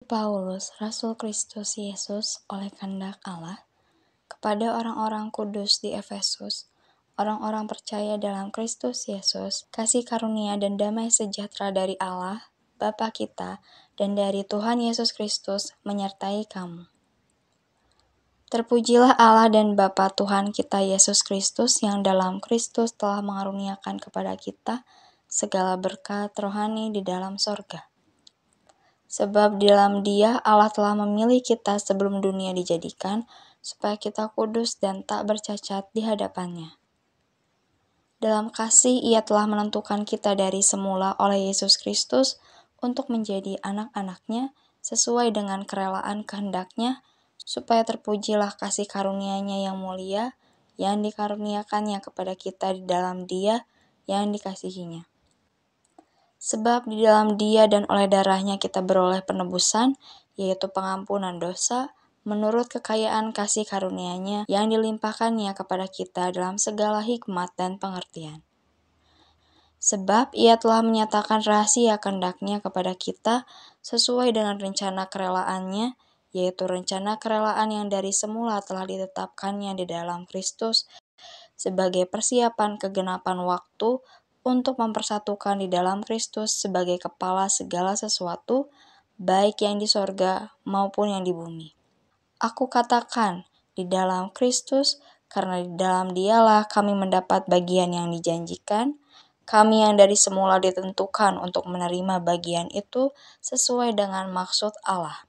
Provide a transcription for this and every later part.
Paulus, Rasul Kristus Yesus oleh kehendak Allah, kepada orang-orang kudus di Efesus, orang-orang percaya dalam Kristus Yesus, kasih karunia dan damai sejahtera dari Allah, Bapa kita, dan dari Tuhan Yesus Kristus menyertai kamu. Terpujilah Allah dan Bapa Tuhan kita Yesus Kristus yang dalam Kristus telah mengaruniakan kepada kita segala berkat rohani di dalam sorga. Sebab di dalam Dia Allah telah memilih kita sebelum dunia dijadikan, supaya kita kudus dan tak bercacat di hadapan-Nya. Dalam kasih Ia telah menentukan kita dari semula oleh Yesus Kristus untuk menjadi anak-anak-Nya sesuai dengan kerelaan kehendak-Nya, supaya terpujilah kasih karunia-Nya yang mulia, yang dikaruniakan-Nya kepada kita di dalam Dia yang dikasihi-Nya. Sebab di dalam Dia dan oleh darah-Nya kita beroleh penebusan, yaitu pengampunan dosa, menurut kekayaan kasih karunia-Nya yang dilimpahkan-Nya kepada kita dalam segala hikmat dan pengertian. Sebab Ia telah menyatakan rahasia kehendak-Nya kepada kita sesuai dengan rencana kerelaan-Nya, yaitu rencana kerelaan yang dari semula telah ditetapkan-Nya di dalam Kristus sebagai persiapan kegenapan waktu, untuk mempersatukan di dalam Kristus sebagai kepala segala sesuatu, baik yang di sorga maupun yang di bumi. Aku katakan, di dalam Kristus, karena di dalam Dialah kami mendapat bagian yang dijanjikan, kami yang dari semula ditentukan untuk menerima bagian itu sesuai dengan maksud Allah,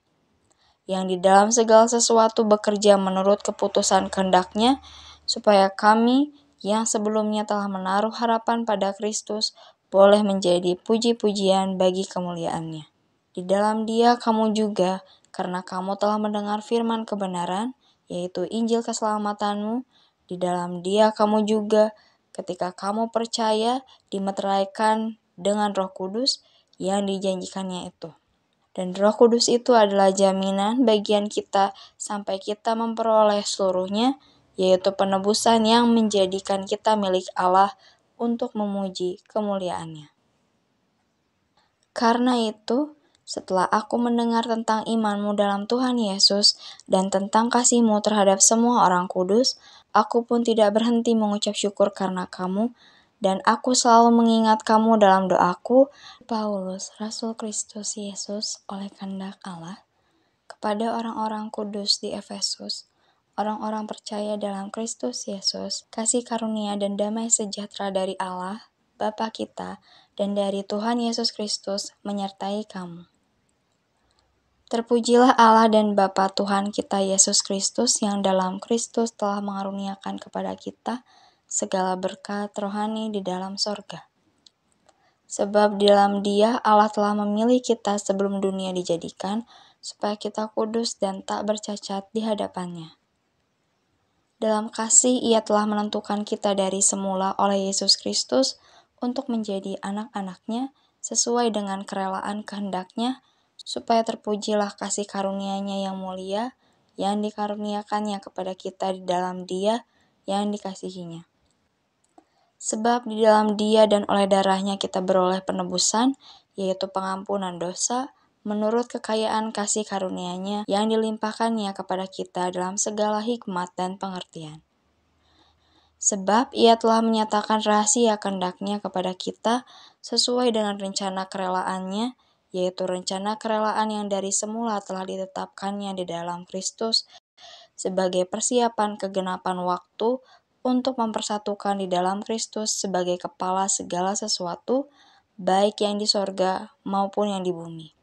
yang di dalam segala sesuatu bekerja menurut keputusan kehendak-Nya, supaya kami yang sebelumnya telah menaruh harapan pada Kristus boleh menjadi puji-pujian bagi kemuliaan-Nya. Di dalam Dia kamu juga, karena kamu telah mendengar firman kebenaran, yaitu Injil keselamatanmu, di dalam Dia kamu juga, ketika kamu percaya, dimeteraikan dengan Roh Kudus yang dijanjikan-Nya itu. Dan Roh Kudus itu adalah jaminan bagian kita sampai kita memperoleh seluruhnya, yaitu penebusan yang menjadikan kita milik Allah untuk memuji kemuliaan-Nya. Karena itu, setelah aku mendengar tentang iman-mu dalam Tuhan Yesus dan tentang kasih-mu terhadap semua orang kudus, aku pun tidak berhenti mengucap syukur karena kamu, dan aku selalu mengingat kamu dalam doaku. Paulus, Rasul Kristus Yesus oleh kehendak Allah, kepada orang-orang kudus di Efesus, orang-orang percaya dalam Kristus Yesus, kasih karunia dan damai sejahtera dari Allah, Bapa kita, dan dari Tuhan Yesus Kristus menyertai kamu. Terpujilah Allah dan Bapa Tuhan kita Yesus Kristus yang dalam Kristus telah mengaruniakan kepada kita segala berkat rohani di dalam sorga. Sebab di dalam Dia Allah telah memilih kita sebelum dunia dijadikan, supaya kita kudus dan tak bercacat di hadapan-Nya. Dalam kasih Ia telah menentukan kita dari semula oleh Yesus Kristus untuk menjadi anak-anak-Nya sesuai dengan kerelaan kehendak-Nya, supaya terpujilah kasih karunia-Nya yang mulia, yang dikaruniakan-Nya kepada kita di dalam Dia yang dikasihi-Nya. Sebab di dalam Dia dan oleh darah-Nya kita beroleh penebusan, yaitu pengampunan dosa, menurut kekayaan kasih karunia-Nya yang dilimpahkan-Nya kepada kita dalam segala hikmat dan pengertian. Sebab Ia telah menyatakan rahasia kehendak-Nya kepada kita sesuai dengan rencana kerelaan-Nya, yaitu rencana kerelaan yang dari semula telah ditetapkan-Nya di dalam Kristus sebagai persiapan kegenapan waktu, untuk mempersatukan di dalam Kristus sebagai kepala segala sesuatu, baik yang di sorga maupun yang di bumi.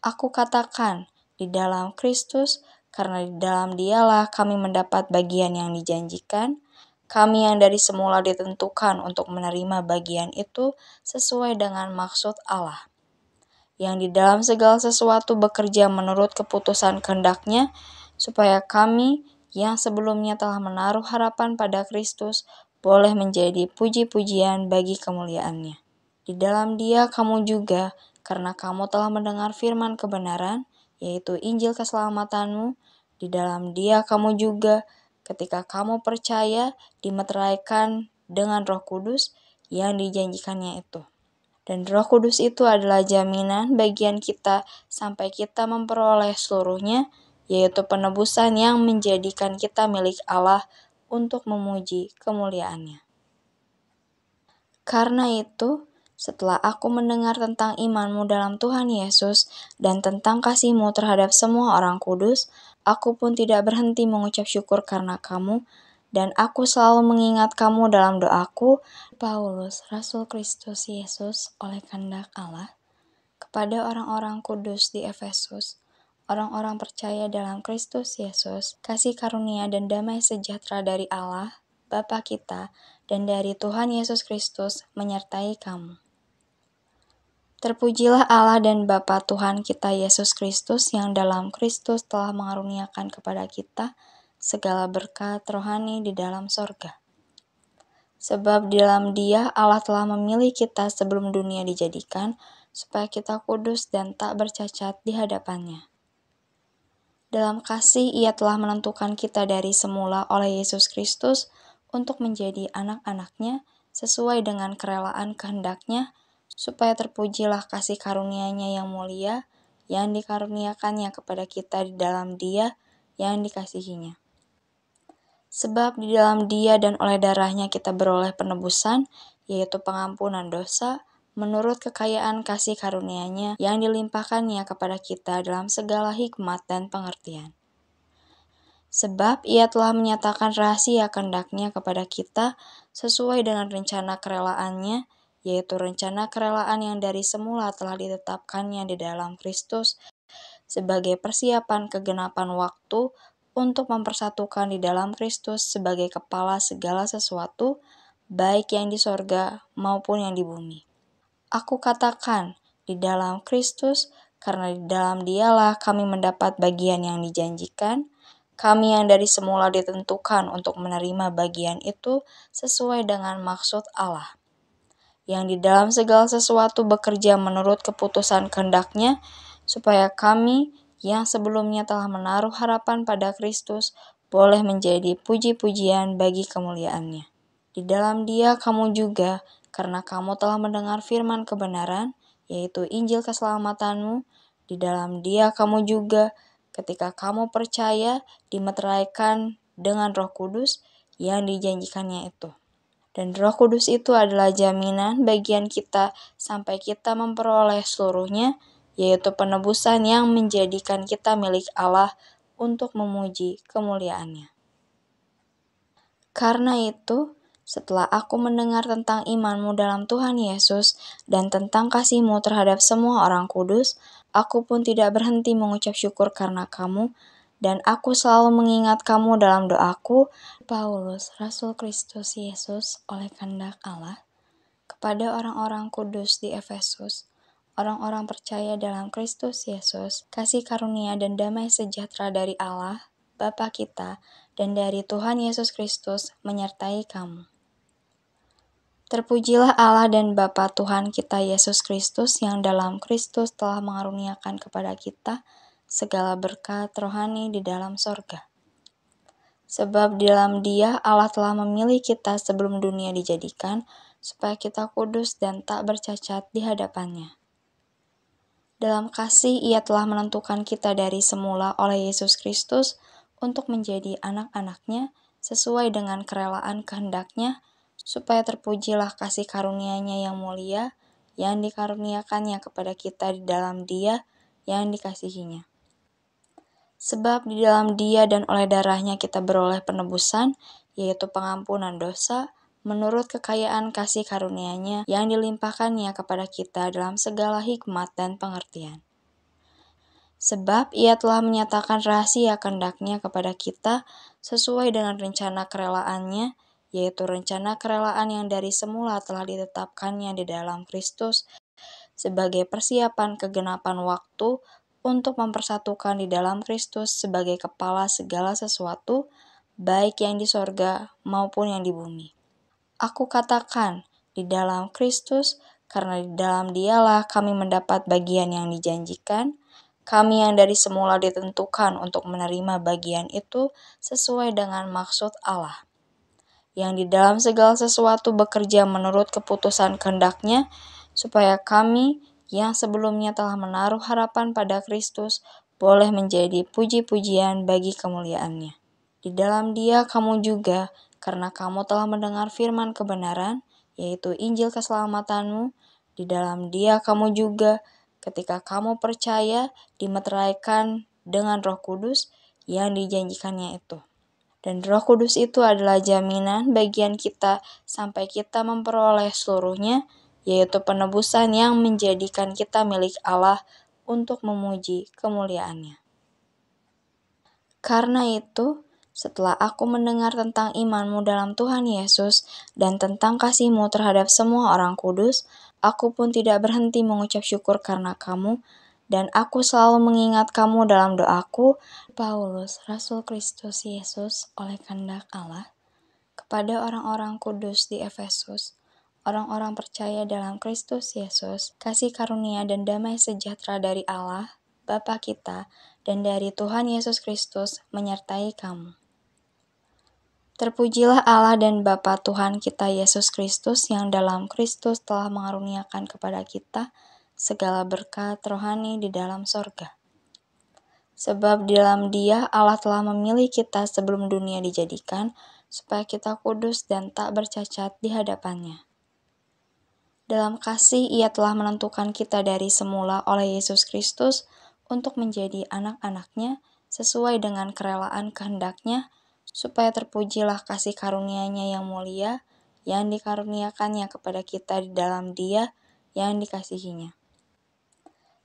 Aku katakan, di dalam Kristus, karena di dalam Dialah kami mendapat bagian yang dijanjikan, kami yang dari semula ditentukan untuk menerima bagian itu sesuai dengan maksud Allah, yang di dalam segala sesuatu bekerja menurut keputusan kehendak-Nya, supaya kami yang sebelumnya telah menaruh harapan pada Kristus boleh menjadi puji-pujian bagi kemuliaan-Nya. Di dalam Dia kamu juga, karena kamu telah mendengar firman kebenaran, yaitu Injil keselamatanmu, di dalam Dia kamu juga, ketika kamu percaya, dimeteraikan dengan Roh Kudus yang dijanjikan-Nya itu. Dan Roh Kudus itu adalah jaminan bagian kita sampai kita memperoleh seluruhnya, yaitu penebusan yang menjadikan kita milik Allah untuk memuji kemuliaan-Nya. Karena itu, setelah aku mendengar tentang imanmu dalam Tuhan Yesus dan tentang kasih-Mu terhadap semua orang kudus, aku pun tidak berhenti mengucap syukur karena kamu, dan aku selalu mengingat kamu dalam doaku. Paulus, Rasul Kristus Yesus oleh kehendak Allah, kepada orang-orang kudus di Efesus, orang-orang percaya dalam Kristus Yesus, kasih karunia dan damai sejahtera dari Allah, Bapa kita, dan dari Tuhan Yesus Kristus menyertai kamu. Terpujilah Allah dan Bapa Tuhan kita Yesus Kristus yang dalam Kristus telah mengaruniakan kepada kita segala berkat rohani di dalam sorga. Sebab di dalam Dia Allah telah memilih kita sebelum dunia dijadikan, supaya kita kudus dan tak bercacat di hadapan-Nya. Dalam kasih Ia telah menentukan kita dari semula oleh Yesus Kristus untuk menjadi anak-anak-Nya sesuai dengan kerelaan kehendak-Nya, supaya terpujilah kasih karunia-Nya yang mulia, yang dikaruniakan-Nya kepada kita di dalam Dia yang dikasihi-Nya. Sebab di dalam Dia dan oleh darah-Nya kita beroleh penebusan, yaitu pengampunan dosa, menurut kekayaan kasih karunia-Nya yang dilimpahkan-Nya kepada kita dalam segala hikmat dan pengertian. Sebab Ia telah menyatakan rahasia kehendak-Nya kepada kita sesuai dengan rencana kerelaannya, yaitu rencana kerelaan yang dari semula telah ditetapkannya di dalam Kristus sebagai persiapan kegenapan waktu untuk mempersatukan di dalam Kristus sebagai kepala segala sesuatu, baik yang di sorga maupun yang di bumi. Aku katakan, di dalam Kristus, karena di dalam Dialah kami mendapat bagian yang dijanjikan, kami yang dari semula ditentukan untuk menerima bagian itu sesuai dengan maksud Allah, yang di dalam segala sesuatu bekerja menurut keputusan kehendak-Nya, supaya kami yang sebelumnya telah menaruh harapan pada Kristus boleh menjadi puji-pujian bagi kemuliaan-Nya. Di dalam Dia kamu juga, karena kamu telah mendengar firman kebenaran, yaitu Injil keselamatanmu, di dalam Dia kamu juga, ketika kamu percaya, dimeteraikan dengan Roh Kudus yang dijanjikannya itu. Dan Roh Kudus itu adalah jaminan bagian kita sampai kita memperoleh seluruhnya, yaitu penebusan yang menjadikan kita milik Allah untuk memuji kemuliaan-Nya. Karena itu, setelah aku mendengar tentang imanmu dalam Tuhan Yesus dan tentang kasih-Mu terhadap semua orang kudus, aku pun tidak berhenti mengucap syukur karena kamu, dan aku selalu mengingat kamu dalam doaku. Paulus, Rasul Kristus Yesus oleh kehendak Allah, kepada orang-orang kudus di Efesus, orang-orang percaya dalam Kristus Yesus, kasih karunia dan damai sejahtera dari Allah, Bapa kita, dan dari Tuhan Yesus Kristus menyertai kamu. Terpujilah Allah dan Bapa Tuhan kita Yesus Kristus yang dalam Kristus telah mengaruniakan kepada kita segala berkat rohani di dalam sorga. Sebab di dalam Dia Allah telah memilih kita sebelum dunia dijadikan, supaya kita kudus dan tak bercacat di hadapan-Nya. Dalam kasih Ia telah menentukan kita dari semula oleh Yesus Kristus untuk menjadi anak-anak-Nya sesuai dengan kerelaan kehendak-Nya, supaya terpujilah kasih karunia-Nya yang mulia, yang dikaruniakan-Nya kepada kita di dalam Dia yang dikasihi-Nya. Sebab di dalam Dia dan oleh darah-Nya kita beroleh penebusan, yaitu pengampunan dosa, menurut kekayaan kasih karunia-Nya yang dilimpahkan-Nya kepada kita dalam segala hikmat dan pengertian. Sebab Ia telah menyatakan rahasia kehendak-Nya kepada kita sesuai dengan rencana kerelaannya, yaitu rencana kerelaan yang dari semula telah ditetapkannya di dalam Kristus sebagai persiapan kegenapan waktu untuk mempersatukan di dalam Kristus sebagai kepala segala sesuatu, baik yang di sorga maupun yang di bumi. Aku katakan, di dalam Kristus, karena di dalam Dialah kami mendapat bagian yang dijanjikan, kami yang dari semula ditentukan untuk menerima bagian itu sesuai dengan maksud Allah, yang di dalam segala sesuatu bekerja menurut keputusan kehendak-Nya, supaya kami yang sebelumnya telah menaruh harapan pada Kristus boleh menjadi puji-pujian bagi kemuliaan-Nya. Di dalam Dia kamu juga, karena kamu telah mendengar firman kebenaran, yaitu Injil keselamatanmu, di dalam Dia kamu juga, ketika kamu percaya, dimeteraikan dengan Roh Kudus yang dijanjikannya itu. Dan Roh Kudus itu adalah jaminan bagian kita sampai kita memperoleh seluruhnya, yaitu penebusan yang menjadikan kita milik Allah untuk memuji kemuliaan-Nya. Karena itu, setelah aku mendengar tentang imanmu dalam Tuhan Yesus dan tentang kasihmu terhadap semua orang kudus, aku pun tidak berhenti mengucap syukur karena kamu, dan aku selalu mengingat kamu dalam doaku. Paulus, Rasul Kristus Yesus oleh kehendak Allah, kepada orang-orang kudus di Efesus, orang-orang percaya dalam Kristus Yesus, kasih karunia dan damai sejahtera dari Allah, Bapa kita, dan dari Tuhan Yesus Kristus menyertai kamu. Terpujilah Allah dan Bapa Tuhan kita Yesus Kristus yang dalam Kristus telah mengaruniakan kepada kita segala berkat rohani di dalam sorga. Sebab di dalam Dia Allah telah memilih kita sebelum dunia dijadikan, supaya kita kudus dan tak bercacat di hadapan-Nya. Dalam kasih Ia telah menentukan kita dari semula oleh Yesus Kristus untuk menjadi anak-anak-Nya sesuai dengan kerelaan kehendak-Nya, supaya terpujilah kasih karunia-Nya yang mulia, yang dikaruniakannya kepada kita di dalam Dia yang dikasihi-Nya.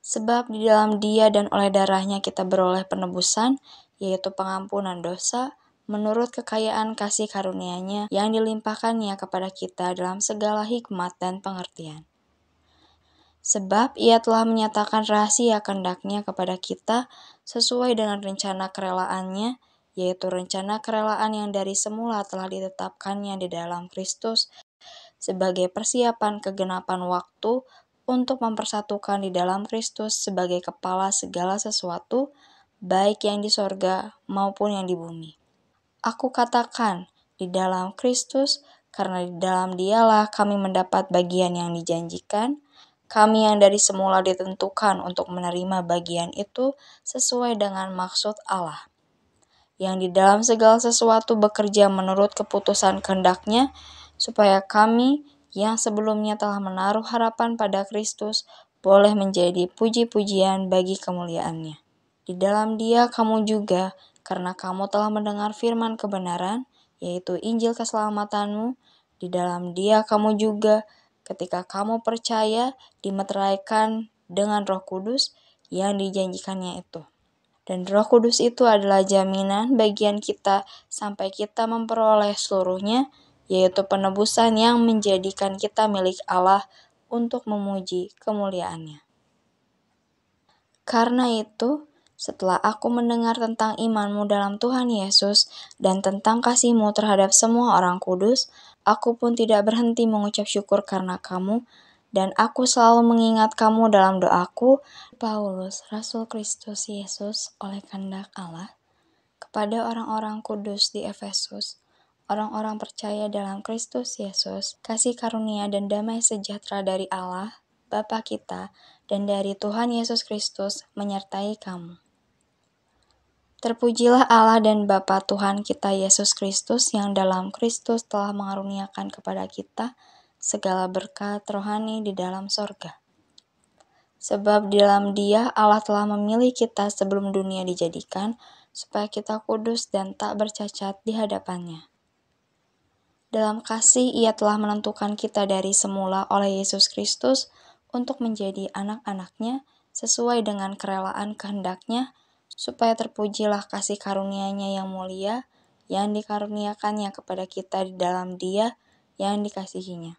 Sebab di dalam Dia dan oleh darah-Nya kita beroleh penebusan, yaitu pengampunan dosa, menurut kekayaan kasih karunia-Nya yang dilimpahkan-Nya kepada kita dalam segala hikmat dan pengertian. Sebab Ia telah menyatakan rahasia kehendak-Nya kepada kita sesuai dengan rencana kerelaan-Nya, yaitu rencana kerelaan yang dari semula telah ditetapkan-Nya di dalam Kristus sebagai persiapan kegenapan waktu, untuk mempersatukan di dalam Kristus sebagai kepala segala sesuatu, baik yang di sorga maupun yang di bumi. Aku katakan, di dalam Kristus, karena di dalam Dialah kami mendapat bagian yang dijanjikan, kami yang dari semula ditentukan untuk menerima bagian itu sesuai dengan maksud Allah, yang di dalam segala sesuatu bekerja menurut keputusan kehendak-Nya, supaya kami yang sebelumnya telah menaruh harapan pada Kristus boleh menjadi puji-pujian bagi kemuliaan-Nya. Di dalam Dia kamu juga, karena kamu telah mendengar firman kebenaran, yaitu Injil keselamatanmu, di dalam Dia kamu juga, ketika kamu percaya, dimeteraikan dengan Roh Kudus yang dijanjikannya itu. Dan Roh Kudus itu adalah jaminan bagian kita sampai kita memperoleh seluruhnya, yaitu penebusan yang menjadikan kita milik Allah untuk memuji kemuliaan-Nya. Karena itu, setelah aku mendengar tentang imanmu dalam Tuhan Yesus dan tentang kasihmu terhadap semua orang kudus, aku pun tidak berhenti mengucap syukur karena kamu, dan aku selalu mengingat kamu dalam doaku. Paulus, Rasul Kristus Yesus oleh kehendak Allah, kepada orang-orang kudus di Efesus, orang-orang percaya dalam Kristus Yesus, kasih karunia dan damai sejahtera dari Allah, Bapa kita, dan dari Tuhan Yesus Kristus menyertai kamu. Terpujilah Allah dan Bapa Tuhan kita Yesus Kristus yang dalam Kristus telah mengaruniakan kepada kita segala berkat rohani di dalam sorga. Sebab di dalam Dia Allah telah memilih kita sebelum dunia dijadikan, supaya kita kudus dan tak bercacat di hadapan-Nya. Dalam kasih Ia telah menentukan kita dari semula oleh Yesus Kristus untuk menjadi anak-anak-Nya sesuai dengan kerelaan kehendak-Nya, supaya terpujilah kasih karunia-Nya yang mulia, yang dikaruniakannya kepada kita di dalam Dia yang dikasihi-Nya.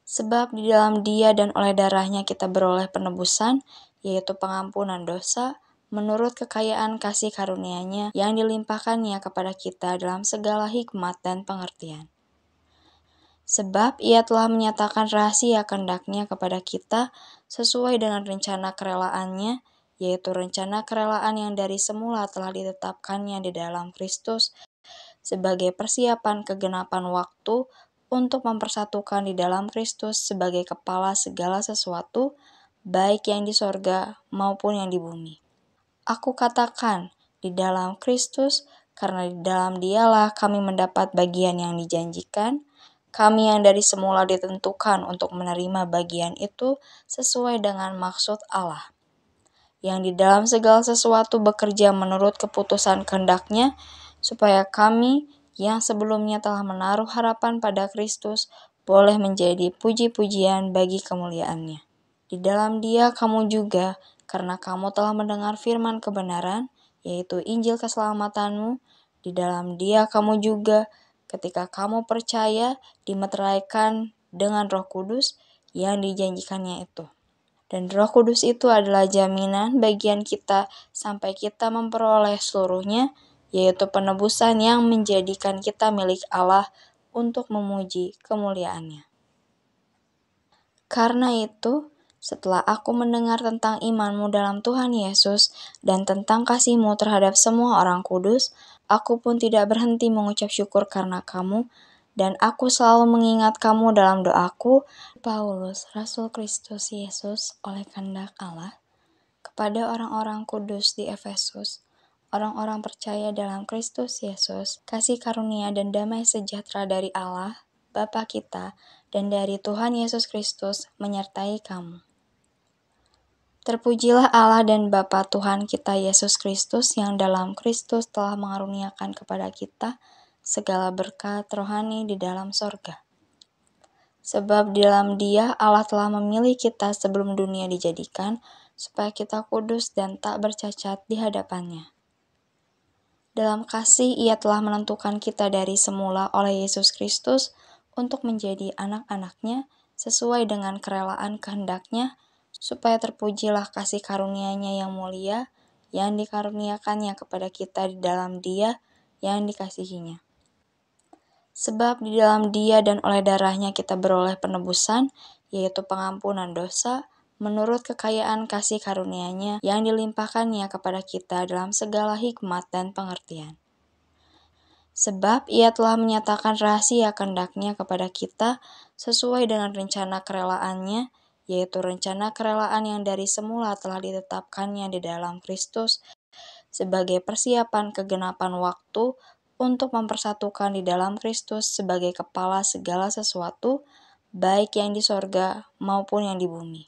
Sebab di dalam Dia dan oleh darah-Nya kita beroleh penebusan, yaitu pengampunan dosa, menurut kekayaan kasih karunia-Nya yang dilimpahkan-Nya kepada kita dalam segala hikmat dan pengertian. Sebab Ia telah menyatakan rahasia kehendak-Nya kepada kita sesuai dengan rencana kerelaan-Nya, yaitu rencana kerelaan yang dari semula telah ditetapkan-Nya di dalam Kristus sebagai persiapan kegenapan waktu, untuk mempersatukan di dalam Kristus sebagai kepala segala sesuatu, baik yang di sorga maupun yang di bumi. Aku katakan, di dalam Kristus, karena di dalam Dialah kami mendapat bagian yang dijanjikan, kami yang dari semula ditentukan untuk menerima bagian itu sesuai dengan maksud Allah, yang di dalam segala sesuatu bekerja menurut keputusan kehendak-Nya, supaya kami yang sebelumnya telah menaruh harapan pada Kristus boleh menjadi puji-pujian bagi kemuliaan-Nya. Di dalam Dia kamu juga, karena kamu telah mendengar firman kebenaran, yaitu Injil keselamatanmu, di dalam Dia kamu juga, ketika kamu percaya, dimeteraikan dengan Roh Kudus yang dijanjikannya itu. Dan Roh Kudus itu adalah jaminan bagian kita sampai kita memperoleh seluruhnya, yaitu penebusan yang menjadikan kita milik Allah untuk memuji kemuliaan-Nya. Karena itu, setelah aku mendengar tentang imanmu dalam Tuhan Yesus dan tentang kasihmu terhadap semua orang kudus, aku pun tidak berhenti mengucap syukur karena kamu, dan aku selalu mengingat kamu dalam doaku. Paulus, Rasul Kristus Yesus oleh kehendak Allah, kepada orang-orang kudus di Efesus, orang-orang percaya dalam Kristus Yesus, kasih karunia dan damai sejahtera dari Allah, Bapa kita, dan dari Tuhan Yesus Kristus menyertai kamu. Terpujilah Allah dan Bapa Tuhan kita Yesus Kristus yang dalam Kristus telah mengaruniakan kepada kita segala berkat rohani di dalam sorga. Sebab di dalam Dia Allah telah memilih kita sebelum dunia dijadikan, supaya kita kudus dan tak bercacat di hadapan-Nya. Dalam kasih Ia telah menentukan kita dari semula oleh Yesus Kristus untuk menjadi anak-anak-Nya sesuai dengan kerelaan kehendak-Nya, supaya terpujilah kasih karunia-Nya yang mulia yang dikaruniakannya kepada kita di dalam Dia yang dikasihi-Nya. Sebab di dalam Dia dan oleh darah-Nya kita beroleh penebusan, yaitu pengampunan dosa, menurut kekayaan kasih karunia-Nya yang dilimpahkan-Nya kepada kita dalam segala hikmat dan pengertian. Sebab Ia telah menyatakan rahasia kehendak-Nya kepada kita sesuai dengan rencana kerelaan-Nya, yaitu rencana kerelaan yang dari semula telah ditetapkan-Nya di dalam Kristus sebagai persiapan kegenapan waktu untuk mempersatukan di dalam Kristus sebagai kepala segala sesuatu, baik yang di sorga maupun yang di bumi.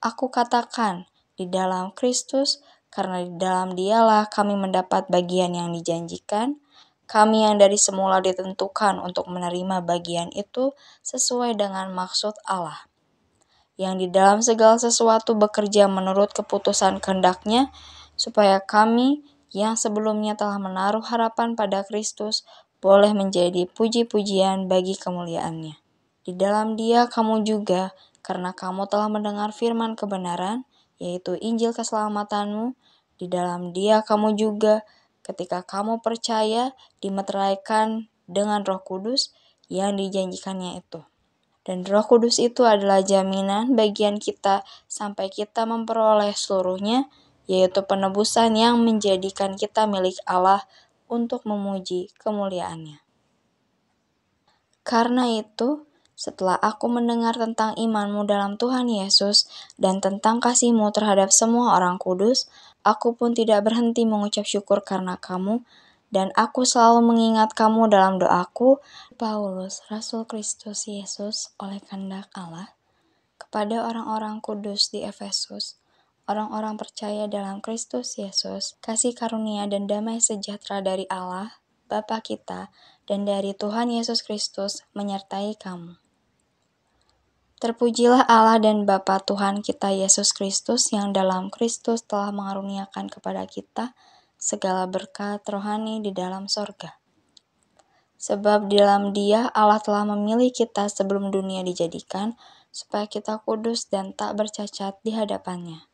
Aku katakan, di dalam Kristus, karena di dalam Dialah kami mendapat bagian yang dijanjikan, kami yang dari semula ditentukan untuk menerima bagian itu sesuai dengan maksud Allah, yang di dalam segala sesuatu bekerja menurut keputusan kehendak-Nya, supaya kami yang sebelumnya telah menaruh harapan pada Kristus boleh menjadi puji-pujian bagi kemuliaan-Nya. Di dalam Dia kamu juga, karena kamu telah mendengar firman kebenaran, yaitu Injil keselamatanmu, di dalam Dia kamu juga, ketika kamu percaya, dimeteraikan dengan Roh Kudus yang dijanjikannya itu. Dan Roh Kudus itu adalah jaminan bagian kita sampai kita memperoleh seluruhnya, yaitu penebusan yang menjadikan kita milik Allah untuk memuji kemuliaan-Nya. Karena itu, setelah aku mendengar tentang imanmu dalam Tuhan Yesus dan tentang kasihmu terhadap semua orang kudus, aku pun tidak berhenti mengucap syukur karena kamu, dan aku selalu mengingat kamu dalam doaku. Paulus, Rasul Kristus Yesus oleh kehendak Allah, kepada orang-orang kudus di Efesus, orang-orang percaya dalam Kristus Yesus, kasih karunia dan damai sejahtera dari Allah, Bapa kita, dan dari Tuhan Yesus Kristus menyertai kamu. Terpujilah Allah dan Bapa Tuhan kita Yesus Kristus yang dalam Kristus telah mengaruniakan kepada kita segala berkat rohani di dalam sorga. Sebab di dalam Dia Allah telah memilih kita sebelum dunia dijadikan, supaya kita kudus dan tak bercacat di hadapan-Nya.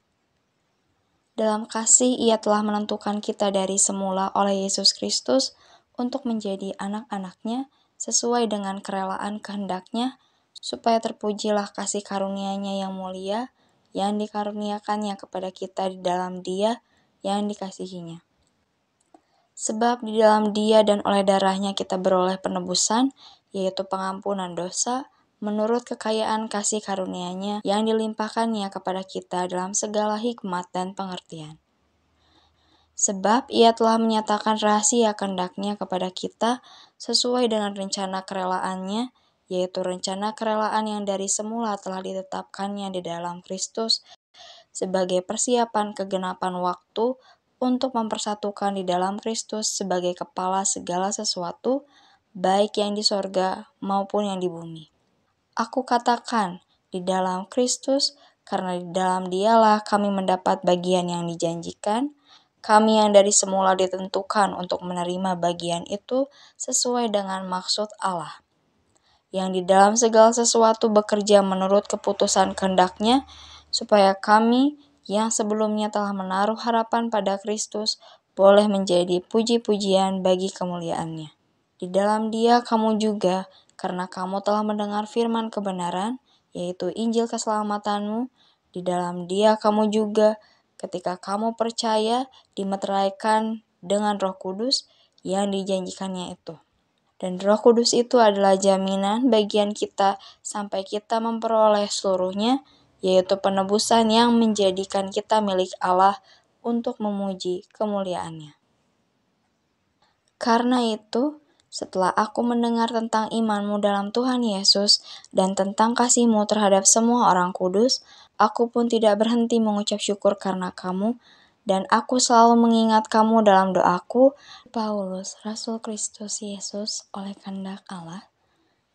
Dalam kasih Ia telah menentukan kita dari semula oleh Yesus Kristus untuk menjadi anak-anak-Nya sesuai dengan kerelaan kehendak-Nya, supaya terpujilah kasih karunia-Nya yang mulia yang dikaruniakannya kepada kita di dalam Dia yang dikasihi-Nya. Sebab di dalam Dia dan oleh darah-Nya kita beroleh penebusan, yaitu pengampunan dosa, menurut kekayaan kasih karunia-Nya yang dilimpahkan-Nya kepada kita dalam segala hikmat dan pengertian. Sebab Ia telah menyatakan rahasia kehendak-Nya kepada kita sesuai dengan rencana kerelaan-Nya, yaitu rencana kerelaan yang dari semula telah ditetapkan-Nya di dalam Kristus sebagai persiapan kegenapan waktu untuk mempersatukan di dalam Kristus sebagai kepala segala sesuatu, baik yang di sorga maupun yang di bumi. Aku katakan, di dalam Kristus, karena di dalam Dialah kami mendapat bagian yang dijanjikan, kami yang dari semula ditentukan untuk menerima bagian itu sesuai dengan maksud Allah, yang di dalam segala sesuatu bekerja menurut keputusan kehendak-Nya, supaya kami yang sebelumnya telah menaruh harapan pada Kristus boleh menjadi puji-pujian bagi kemuliaan-Nya. Di dalam Dia kamu juga, karena kamu telah mendengar firman kebenaran, yaitu Injil keselamatanmu, di dalam Dia kamu juga, ketika kamu percaya, dimeteraikan dengan Roh Kudus yang dijanjikannya itu. Dan Roh Kudus itu adalah jaminan bagian kita sampai kita memperoleh seluruhnya, yaitu penebusan yang menjadikan kita milik Allah untuk memuji kemuliaan-Nya. Karena itu, setelah aku mendengar tentang iman-mu dalam Tuhan Yesus dan tentang kasih-mu terhadap semua orang kudus, aku pun tidak berhenti mengucap syukur karena kamu, dan aku selalu mengingat kamu dalam doaku. Paulus, Rasul Kristus Yesus oleh kehendak Allah,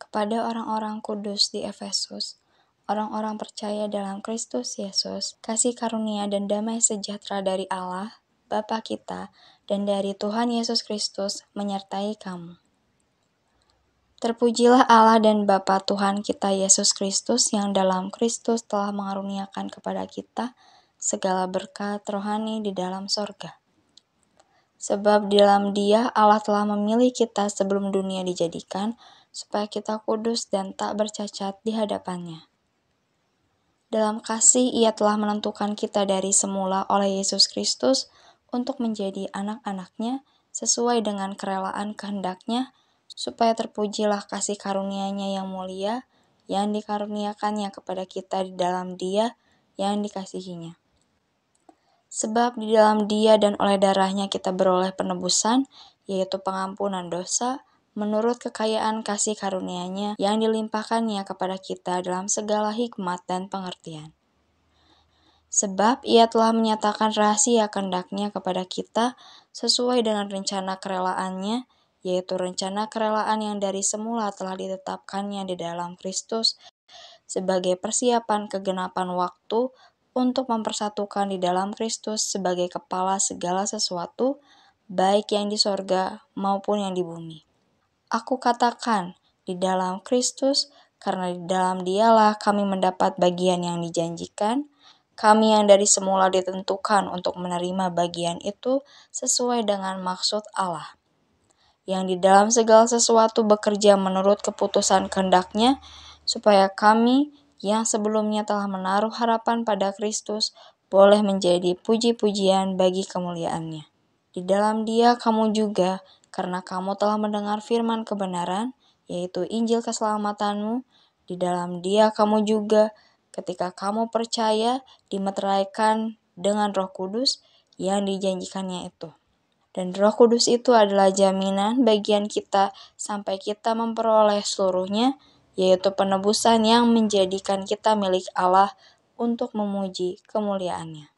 kepada orang-orang kudus di Efesus, orang-orang percaya dalam Kristus Yesus, kasih karunia dan damai sejahtera dari Allah, Bapa kita, dan dari Tuhan Yesus Kristus menyertai kamu. Terpujilah Allah dan Bapa Tuhan kita Yesus Kristus yang dalam Kristus telah mengaruniakan kepada kita segala berkat rohani di dalam sorga. Sebab di dalam Dia Allah telah memilih kita sebelum dunia dijadikan, supaya kita kudus dan tak bercacat di hadapan-Nya. Dalam kasih Ia telah menentukan kita dari semula oleh Yesus Kristus untuk menjadi anak-anak-Nya sesuai dengan kerelaan kehendak-Nya, supaya terpujilah kasih karunia-Nya yang mulia, yang dikaruniakan-Nya kepada kita di dalam Dia yang dikasihi-Nya. Sebab di dalam Dia dan oleh darah-Nya kita beroleh penebusan, yaitu pengampunan dosa, menurut kekayaan kasih karunia-Nya yang dilimpahkan-Nya kepada kita dalam segala hikmat dan pengertian. Sebab Ia telah menyatakan rahasia kehendak-Nya kepada kita sesuai dengan rencana kerelaan-Nya, yaitu rencana kerelaan yang dari semula telah ditetapkan-Nya di dalam Kristus sebagai persiapan kegenapan waktu untuk mempersatukan di dalam Kristus sebagai kepala segala sesuatu, baik yang di sorga maupun yang di bumi. Aku katakan, di dalam Kristus, karena di dalam Dialah kami mendapat bagian yang dijanjikan, kami yang dari semula ditentukan untuk menerima bagian itu sesuai dengan maksud Allah, yang di dalam segala sesuatu bekerja menurut keputusan kehendak-Nya, supaya kami yang sebelumnya telah menaruh harapan pada Kristus boleh menjadi puji-pujian bagi kemuliaan-Nya. Di dalam Dia kamu juga, karena kamu telah mendengar firman kebenaran, yaitu Injil keselamatanmu, di dalam Dia kamu juga, ketika kamu percaya, dimeteraikan dengan Roh Kudus yang dijanjikannya itu. Dan Roh Kudus itu adalah jaminan bagian kita sampai kita memperoleh seluruhnya, yaitu penebusan yang menjadikan kita milik Allah untuk memuji kemuliaan-Nya.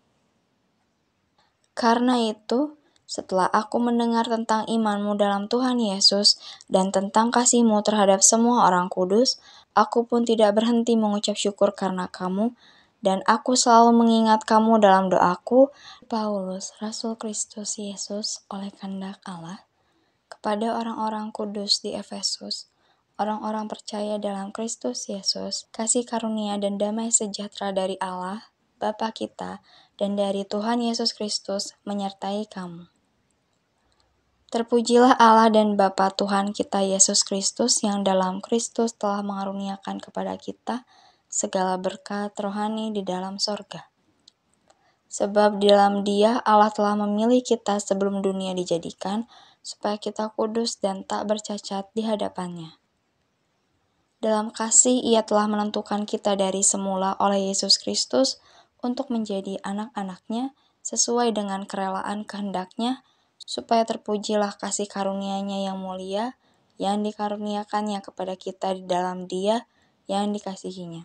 Karena itu, setelah aku mendengar tentang iman-mu dalam Tuhan Yesus dan tentang kasih-mu terhadap semua orang kudus, aku pun tidak berhenti mengucap syukur karena kamu, dan aku selalu mengingat kamu dalam doaku. Paulus, Rasul Kristus Yesus oleh kehendak Allah, kepada orang-orang kudus di Efesus, orang-orang percaya dalam Kristus Yesus, kasih karunia dan damai sejahtera dari Allah, Bapa kita, dan dari Tuhan Yesus Kristus menyertai kamu. Terpujilah Allah dan Bapa Tuhan kita Yesus Kristus yang dalam Kristus telah mengaruniakan kepada kita segala berkat rohani di dalam sorga. Sebab di dalam Dia Allah telah memilih kita sebelum dunia dijadikan, supaya kita kudus dan tak bercacat di hadapan-Nya. Dalam kasih Ia telah menentukan kita dari semula oleh Yesus Kristus untuk menjadi anak-anak-Nya sesuai dengan kerelaan kehendak-Nya, supaya terpujilah kasih karunia-Nya yang mulia, yang dikaruniakannya kepada kita di dalam Dia yang dikasihinya.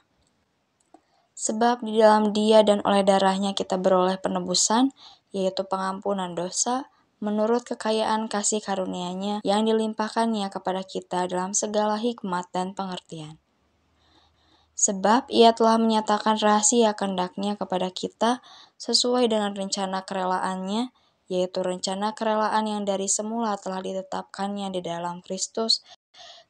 Sebab di dalam Dia dan oleh darah-Nya kita beroleh penebusan, yaitu pengampunan dosa, menurut kekayaan kasih karunia-Nya yang dilimpahkannya kepada kita dalam segala hikmat dan pengertian. Sebab Ia telah menyatakan rahasia kehendak-Nya kepada kita sesuai dengan rencana kerelaannya, yaitu rencana kerelaan yang dari semula telah ditetapkannya di dalam Kristus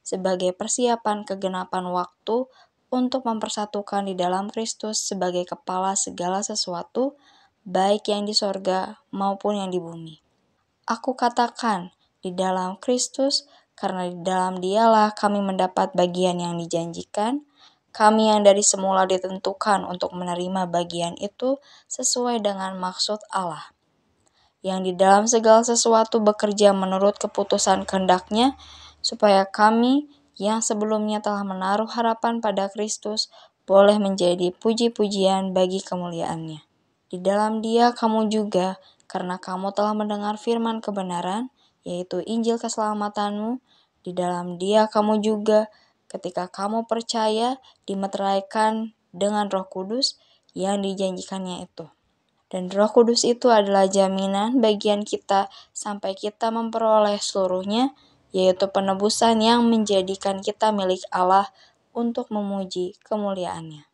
sebagai persiapan kegenapan waktu untuk mempersatukan di dalam Kristus sebagai kepala segala sesuatu, baik yang di sorga maupun yang di bumi. Aku katakan, di dalam Kristus, karena di dalam Dialah kami mendapat bagian yang dijanjikan, kami yang dari semula ditentukan untuk menerima bagian itu sesuai dengan maksud Allah, yang di dalam segala sesuatu bekerja menurut keputusan kehendak-Nya, supaya kami yang sebelumnya telah menaruh harapan pada Kristus boleh menjadi puji-pujian bagi kemuliaan-Nya. Di dalam Dia kamu juga, karena kamu telah mendengar firman kebenaran, yaitu Injil keselamatanmu, di dalam Dia kamu juga, ketika kamu percaya, dimeteraikan dengan Roh Kudus yang dijanjikannya itu. Dan Roh Kudus itu adalah jaminan bagian kita sampai kita memperoleh seluruhnya, yaitu penebusan yang menjadikan kita milik Allah untuk memuji kemuliaan-Nya.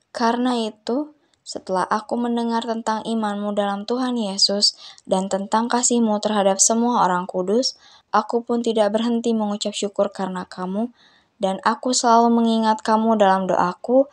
Karena itu, setelah aku mendengar tentang imanmu dalam Tuhan Yesus dan tentang kasihmu terhadap semua orang kudus, aku pun tidak berhenti mengucap syukur karena kamu, dan aku selalu mengingat kamu dalam doaku